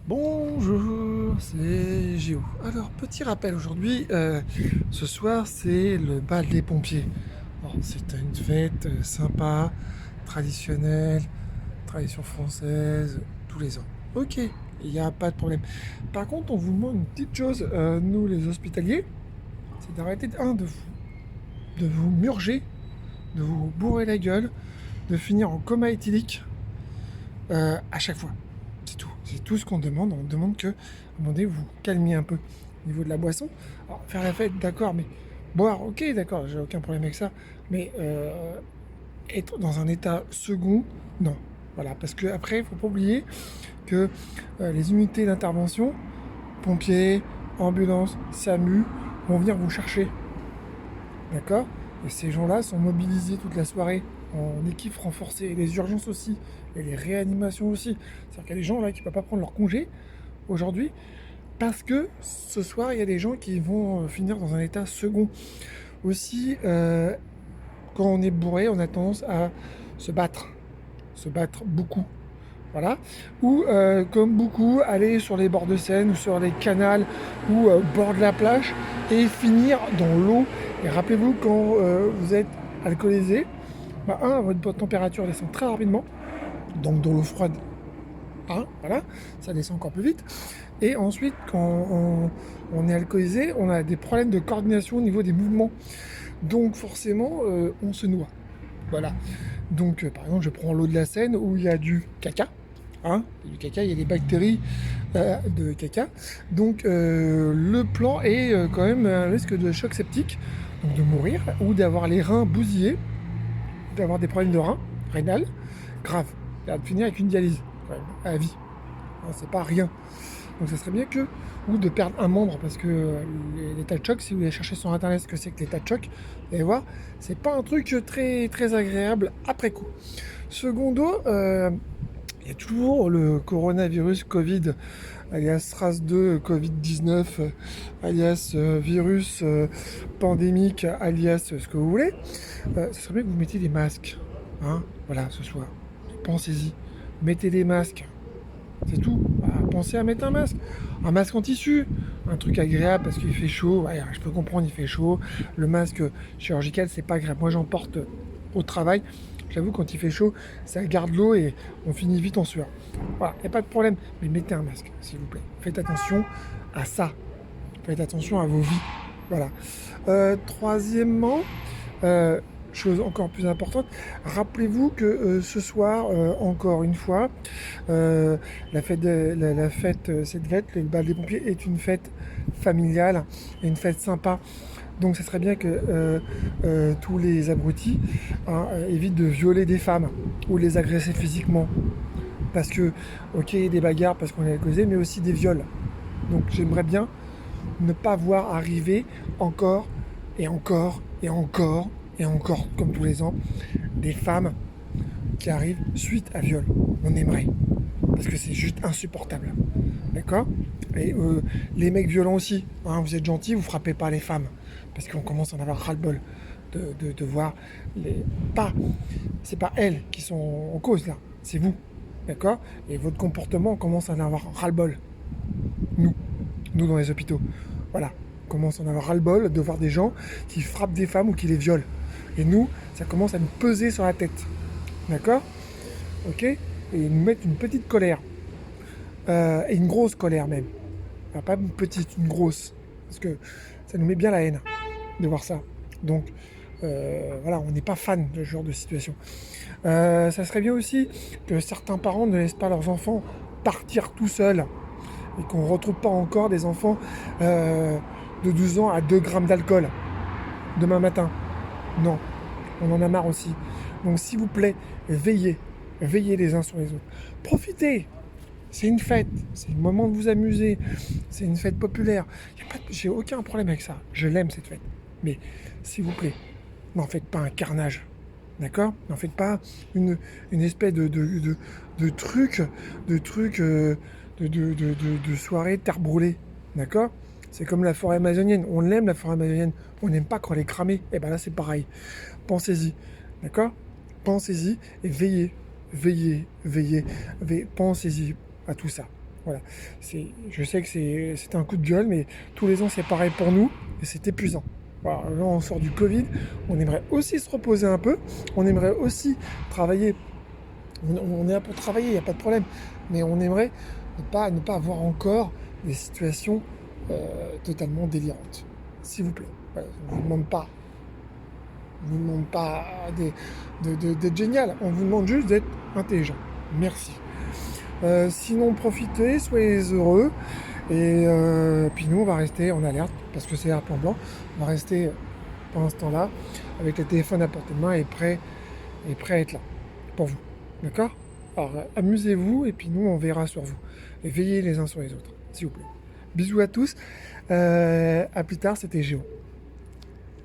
Bonjour, c'est Géo. Alors, petit rappel aujourd'hui, ce soir c'est le bal des pompiers. Alors, c'est une fête sympa, traditionnelle, tradition française, tous les ans. Ok, il n'y a pas de problème. Par contre, on vous demande une petite chose, nous les hospitaliers, c'est d'arrêter de vous murger, de vous bourrer la gueule, de finir en coma éthylique à chaque fois. C'est tout. C'est tout ce qu'on demande. On demande que, à un moment donné, vous calmiez un peu au niveau de la boisson. Alors, faire la fête, d'accord, mais boire, ok, d'accord, j'ai aucun problème avec ça. Mais être dans un état second, non. Voilà, parce qu'après, il ne faut pas oublier que les unités d'intervention, pompiers, ambulances, SAMU, vont venir vous chercher. D'accord. Et ces gens-là sont mobilisés toute la soirée en équipe renforcée, et les urgences aussi, et les réanimations aussi. C'est-à-dire qu'il y a des gens là qui ne peuvent pas prendre leur congé aujourd'hui parce que ce soir, il y a des gens qui vont finir dans un état second. Aussi, quand on est bourré, on a tendance à se battre, se battre beaucoup. Voilà. Ou, comme beaucoup, aller sur les bords de Seine ou sur les canals ou au bord de la plage et finir dans l'eau. Et rappelez-vous, quand vous êtes alcoolisé, bah, votre température descend très rapidement, donc dans l'eau froide, voilà, ça descend encore plus vite. Et ensuite, quand on est alcoolisé, on a des problèmes de coordination au niveau des mouvements. Donc forcément, on se noie. Voilà. Donc, par exemple, je prends l'eau de la Seine où il y a du caca. Du caca, il y a des bactéries de caca. Donc, le plan est quand même un risque de choc septique, donc de mourir, ou d'avoir les reins bousillés, d'avoir des problèmes de reins, rénal, grave. Et de finir avec une dialyse, quand même, à vie. C'est pas rien. Donc ça serait bien que, ou de perdre un membre, parce que l'état de choc, si vous allez chercher sur internet ce que c'est que l'état de choc, vous allez voir, c'est pas un truc très, très agréable après coup. Secondo, il y a toujours le coronavirus Covid, alias SRAS-2, Covid-19, alias virus pandémique, alias ce que vous voulez. Ce serait bien que vous mettiez des masques. Voilà, ce soir. Pensez-y. Mettez des masques. C'est tout. Pensez à mettre un masque. Un masque en tissu. Un truc agréable parce qu'il fait chaud. Ouais, je peux comprendre, il fait chaud. Le masque chirurgical, c'est pas agréable. Moi, j'en porte au travail. J'avoue, quand il fait chaud, ça garde l'eau et on finit vite en sueur. Voilà, il n'y a pas de problème. Mais mettez un masque, s'il vous plaît. Faites attention à ça. Faites attention à vos vies. Voilà. Troisièmement, chose encore plus importante, rappelez-vous que ce soir, encore une fois, cette fête, le bal des pompiers, est une fête familiale et une fête sympa. Donc, ce serait bien que tous les abrutis évitent de violer des femmes ou les agresser physiquement. Parce que, ok, des bagarres parce qu'on est causé, mais aussi des viols. Donc, j'aimerais bien ne pas voir arriver encore et encore et encore et encore, comme tous les ans, des femmes qui arrivent suite à viol. On aimerait. Parce que c'est juste insupportable. D'accord. Et les mecs violents aussi. Vous êtes gentils, vous frappez pas les femmes. Parce qu'on commence à en avoir ras-le-bol de voir les. Pas. C'est pas elles qui sont en cause là. C'est vous. D'accord. Et votre comportement, on commence à en avoir ras-le-bol. Nous. Nous dans les hôpitaux. Voilà. On commence à en avoir ras-le-bol de voir des gens qui frappent des femmes ou qui les violent. Et nous, ça commence à nous peser sur la tête. D'accord. Ok. Et nous mettre une petite colère. Et une grosse colère même. Enfin, pas une petite, une grosse. Parce que ça nous met bien la haine de voir ça. Donc, voilà, on n'est pas fan de ce genre de situation. Ça serait bien aussi que certains parents ne laissent pas leurs enfants partir tout seuls et qu'on ne retrouve pas encore des enfants de 12 ans à 2 grammes d'alcool demain matin. Non, on en a marre aussi. Donc, s'il vous plaît, veillez. Veillez les uns sur les autres. Profitez. C'est une fête, c'est le moment de vous amuser, c'est une fête populaire. J'ai aucun problème avec ça, je l'aime cette fête. Mais s'il vous plaît, n'en faites pas un carnage, d'accord. N'en faites pas une espèce de truc, de soirée terre brûlée, d'accord. C'est comme la forêt amazonienne, on l'aime la forêt amazonienne, on n'aime pas quand elle est cramée. Et ben là c'est pareil, pensez-y, d'accord. Pensez-y et veillez, pensez-y à tout ça. Voilà. Je sais que c'est un coup de gueule, mais tous les ans c'est pareil pour nous et c'est épuisant. Voilà, là on sort du Covid, on aimerait aussi se reposer un peu, on aimerait aussi travailler. On est là pour travailler, il n'y a pas de problème, mais on aimerait ne pas avoir encore des situations totalement délirantes. S'il vous plaît. Voilà, on ne vous demande pas, d'être génial, on vous demande juste d'être intelligent. Merci. Sinon, profitez, soyez heureux. Et puis nous, on va rester en alerte, parce que c'est un point blanc. On va rester pendant ce temps-là, avec le téléphone à portée de main et prêt à être là, pour vous. D'accord? Alors, amusez-vous, et puis nous, on verra sur vous. Et veillez les uns sur les autres, s'il vous plaît. Bisous à tous. À plus tard, c'était Géo.